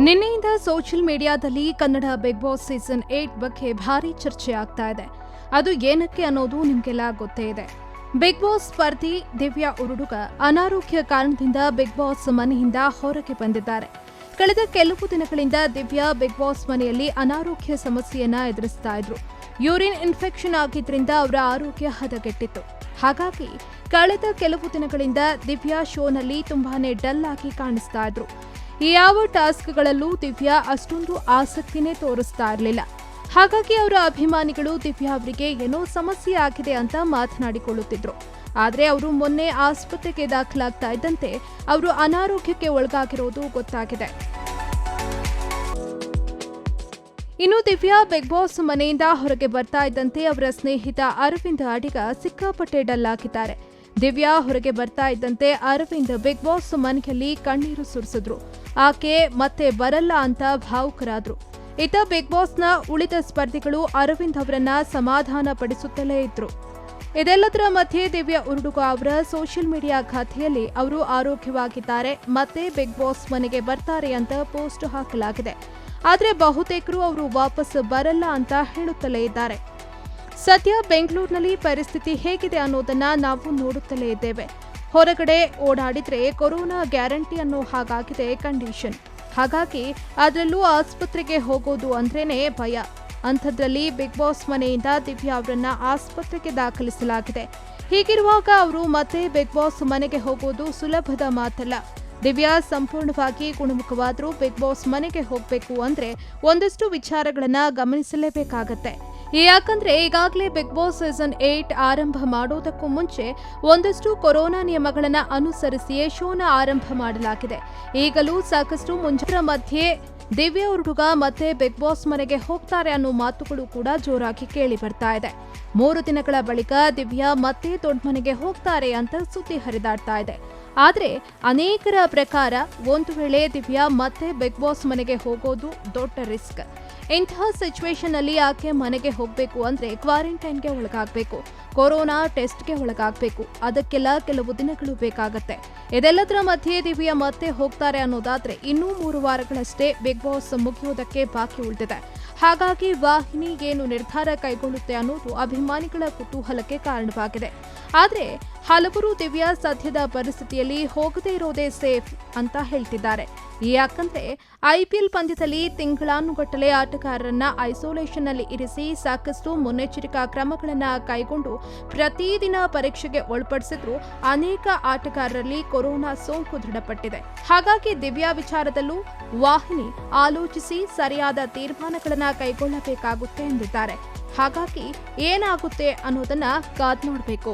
ನಿನ್ನೆಯಿಂದ ಸೋಷಿಯಲ್ ಮೀಡಿಯಾದಲ್ಲಿ Kannada big boss season 8 ಬಗ್ಗೆ ಭಾರಿ ಚರ್ಚೆ ಆಗ್ತಾ ಇದೆ. ಅದು ಏನಕ್ಕೆ ಅನ್ನೋದು ನಿಮಗೆಲ್ಲ ಗೊತ್ತೇ ಇದೆ. ಬಿಗ್ ಬಾಸ್ ಸ್ಪರ್ಧಿ ದಿವ್ಯಾ ಉರುಡುಗ ಅನಾರೋಗ್ಯ ಕಾರಣದಿಂದ ಬಿಗ್ ಬಾಸ್ ಮನೆಯಿಂದ ಹೊರಗೆ ಬಂದಿದ್ದಾರೆ. ಕಳೆದ ಕೆಲವು ದಿನಗಳಿಂದ ದಿವ್ಯಾ ಬಿಗ್ ಬಾಸ್ ಮನೆಯಲ್ಲಿ ಅನಾರೋಗ್ಯ ಸಮಸ್ಯೆಯನ್ನ ಎದುರಿಸ್ತಾ ಇದ್ರು. ಯೂರಿನ್ ಇನ್ಫೆಕ್ಷನ್ ಆಗಿದ್ರಿಂದ ಅವರ ಆರೋಗ್ಯ ಹದಗೆಟ್ಟಿತ್ತು. ಹಾಗಾಗಿ ಕಳೆದ ಕೆಲವು ದಿನಗಳಿಂದ ದಿವ್ಯಾ ಶೋನಲ್ಲಿ ತುಂಬಾನೇ ಡಲ್ ಆಗಿ ಕಾಣಿಸ್ತಾ ಇದ್ರು. ಯಾವ ಟಾಸ್ಕ್ಗಳಲ್ಲೂ ದಿವ್ಯಾ ಅಷ್ಟೊಂದು ಆಸಕ್ತಿನೇ ತೋರಿಸ್ತಾ ಇರಲಿಲ್ಲ. ಹಾಗಾಗಿ ಅವರ ಅಭಿಮಾನಿಗಳು ದಿವ್ಯಾ ಅವರಿಗೆ ಏನೋ ಸಮಸ್ಯೆ ಆಗಿದೆ ಅಂತ ಮಾತನಾಡಿಕೊಳ್ಳುತ್ತಿದ್ರು. ಆದರೆ ಅವರು ಮೊನ್ನೆ ಆಸ್ಪತ್ರೆಗೆ ದಾಖಲಾಗ್ತಾ ಇದ್ದಂತೆ ಅವರು ಅನಾರೋಗ್ಯಕ್ಕೆ ಒಳಗಾಗಿರೋದು ಗೊತ್ತಾಗಿದೆ. ಇನ್ನು ದಿವ್ಯಾ ಬಿಗ್ ಬಾಸ್ ಮನೆಯಿಂದ ಹೊರಗೆ ಬರ್ತಾ ಇದ್ದಂತೆ ಅವರ ಸ್ನೇಹಿತ ಅರವಿಂದ್ ಅಡಿಗ ಸಿಕ್ಕಾಪಟ್ಟೆ ಡಲ್ ಆಗಿದ್ದಾರೆ. ದಿವ್ಯಾ ಹೊರಗೆ ಬರ್ತಾ ಇದ್ದಂತೆ ಅರವಿಂದ್ ಬಿಗ್ ಬಾಸ್ ಮನೆಯಲ್ಲಿ ಕಣ್ಣೀರು ಸುರಿಸಿದ್ರು. ಆಕೆ ಮತ್ತೆ ಬರಲ್ಲ ಅಂತ ಭಾವುಕರಾದ್ರು. ಇತ್ತ ಬಿಗ್ ಬಾಸ್ನ ಉಳಿದ ಸ್ಪರ್ಧಿಗಳು ಅರವಿಂದ್ ಅವರನ್ನ ಸಮಾಧಾನ ಪಡಿಸುತ್ತಲೇ ಇದ್ರು. ಇದೆಲ್ಲದರ ಮಧ್ಯೆ ದಿವ್ಯಾ ಉರುಡುಗ ಅವರ ಸೋಷಿಯಲ್ ಮೀಡಿಯಾ ಖಾತೆಯಲ್ಲಿ ಅವರು ಆರೋಗ್ಯವಾಗಿದ್ದಾರೆ, ಮತ್ತೆ ಬಿಗ್ ಬಾಸ್ ಮನೆಗೆ ಬರ್ತಾರೆ ಅಂತ ಪೋಸ್ಟ್ ಹಾಕಲಾಗಿದೆ. ಆದರೆ ಬಹುತೇಕರು ಅವರು ವಾಪಸ್ ಬರಲ್ಲ ಅಂತ ಹೇಳುತ್ತಲೇ ಇದ್ದಾರೆ. ಸದ್ಯ ಬೆಂಗಳೂರಿನಲ್ಲಿ ಪರಿಸ್ಥಿತಿ ಹೇಗಿದೆ ಅನ್ನೋದನ್ನ ನಾವು ನೋಡುತ್ತಲೇ ಇದ್ದೇವೆ. ಹೊರಗಡೆ ಓಡಾಡಿದ್ರೆ ಕೊರೋನಾ ಗ್ಯಾರಂಟಿ ಅನ್ನೋ ಹಾಗಾಗಿದೆ ಕಂಡೀಷನ್. ಹಾಗಾಗಿ ಅದರಲ್ಲೂ ಆಸ್ಪತ್ರೆಗೆ ಹೋಗೋದು ಅಂದ್ರೇನೆ ಭಯ. ಅಂಥದ್ರಲ್ಲಿ ಬಿಗ್ ಬಾಸ್ ಮನೆಯಿಂದ ದಿವ್ಯಾ ಅವರನ್ನ ಆಸ್ಪತ್ರೆಗೆ ದಾಖಲಿಸಲಾಗಿದೆ. ಹೀಗಿರುವಾಗ ಅವರು ಮತ್ತೆ ಬಿಗ್ ಬಾಸ್ ಮನೆಗೆ ಹೋಗೋದು ಸುಲಭದ ಮಾತಲ್ಲ. ದಿವ್ಯಾ ಸಂಪೂರ್ಣವಾಗಿ ಗುಣಮುಖವಾದರೂ ಬಿಗ್ ಬಾಸ್ ಮನೆಗೆ ಹೋಗಬೇಕು ಅಂದ್ರೆ ಒಂದಷ್ಟು ವಿಚಾರಗಳನ್ನ ಗಮನಿಸಲೇಬೇಕಾಗತ್ತೆ. ಯಾಕಂದ್ರೆ ಈಗಾಗಲೇ ಬಿಗ್ ಬಾಸ್ ಸೀಸನ್ 8 ಆರಂಭ ಮಾಡೋದಕ್ಕೂ ಮುಂಚೆ ಒಂದಷ್ಟು ಕೊರೋನಾ ನಿಯಮಗಳನ್ನು ಅನುಸರಿಸಿಯೇ ಶೋನ ಆರಂಭ ಮಾಡಲಾಗಿದೆ. ಈಗಲೂ ಸಾಕಷ್ಟು ಮುಂಜಾಗ್ರತಾ ಮಧ್ಯೆ ದಿವ್ಯಾ ಉರುಡುಗ ಮತ್ತೆ ಬಿಗ್ ಬಾಸ್ ಮನೆಗೆ ಹೋಗ್ತಾರೆ ಅನ್ನೋ ಮಾತುಗಳು ಕೂಡ ಜೋರಾಗಿ ಕೇಳಿ ಬರ್ತಾ ಇದೆ. 3 ದಿನಗಳ ಬಳಿಕ ದಿವ್ಯಾ ಮತ್ತೆ ದೊಡ್ಡ ಮನೆಗೆ ಹೋಗ್ತಾರೆ ಅಂತ ಸುದ್ದಿ ಹರಿದಾಡ್ತಾ ಇದೆ. ಆದರೆ ಅನೇಕರ ಪ್ರಕಾರ ಒಂದು ವೇಳೆ ದಿವ್ಯಾ ಮತ್ತೆ ಬಿಗ್ ಬಾಸ್ ಮನೆಗೆ ಹೋಗೋದು ದೊಡ್ಡ ರಿಸ್ಕ್. ಇಂತಹ ಸಿಚುವೇಶನ್ ಅಲ್ಲಿ ಆಕೆ ಮನೆಗೆ ಹೋಗಬೇಕು ಅಂದ್ರೆ ಕ್ವಾರಂಟೈನ್ಗೆ ಒಳಗಾಗಬೇಕು, ಕೊರೋನಾ ಟೆಸ್ಟ್ಗೆ ಒಳಗಾಗಬೇಕು. ಅದಕ್ಕೆಲ್ಲ ಕೆಲವು ದಿನಗಳು ಬೇಕಾಗತ್ತೆ. ಇದೆಲ್ಲದರ ಮಧ್ಯೆ ದಿವ್ಯಾ ಮತ್ತೆ ಹೋಗ್ತಾರೆ ಅನ್ನೋದಾದ್ರೆ ಇನ್ನೂ 3 ವಾರಗಳಷ್ಟೇ ಬಿಗ್ ಬಾಸ್ ಮುಗಿಯೋದಕ್ಕೆ ಬಾಕಿ ಉಳಿದಿದೆ. ಹಾಗಾಗಿ ವಾಹಿನಿ ಏನು ನಿರ್ಧಾರ ಕೈಗೊಳ್ಳುತ್ತೆ ಅನ್ನೋದು ಅಭಿಮಾನಿಗಳ ಕುತೂಹಲಕ್ಕೆ ಕಾರಣವಾಗಿದೆ. ಆದರೆ ಹಲವರು ದಿವ್ಯಾ ಸದ್ಯದ ಪರಿಸ್ಥಿತಿಯಲ್ಲಿ ಹೋಗದೇ ಇರೋದೇ ಸೇಫ್ ಅಂತ ಹೇಳ್ತಿದ್ದಾರೆ. ಯಾಕಂದ್ರೆ IPL ಪಂದ್ಯದಲ್ಲಿ ತಿಂಗಳಾನುಗಟ್ಟಲೆ ಆಟಗಾರರನ್ನ ಐಸೋಲೇಷನ್ ನಲ್ಲಿ ಇರಿಸಿ ಸಾಕಷ್ಟು ಮುನ್ನೆಚ್ಚರಿಕಾ ಕ್ರಮಗಳನ್ನು ಕೈಗೊಂಡು ಪ್ರತಿದಿನ ಪರೀಕ್ಷೆಗೆ ಒಳಪಡಿಸಿದ್ರು ಅನೇಕ ಆಟಗಾರರಲ್ಲಿ ಕೊರೋನಾ ಸೋಂಕು ದೃಢಪಟ್ಟಿದೆ. ಹಾಗಾಗಿ ದಿವ್ಯಾ ವಿಚಾರದಲ್ಲೂ ವಾಹಿನಿ ಆಲೋಚಿಸಿ ಸರಿಯಾದ ತೀರ್ಮಾನಗಳನ್ನು ಕೈಗೊಳ್ಳಬೇಕಾಗುತ್ತೆ ಎಂದಿದ್ದಾರೆ. ಹಾಗಾಗಿ ಏನಾಗುತ್ತೆ ಅನ್ನೋದನ್ನ ಕಾದ್ ನೋಡಬೇಕು.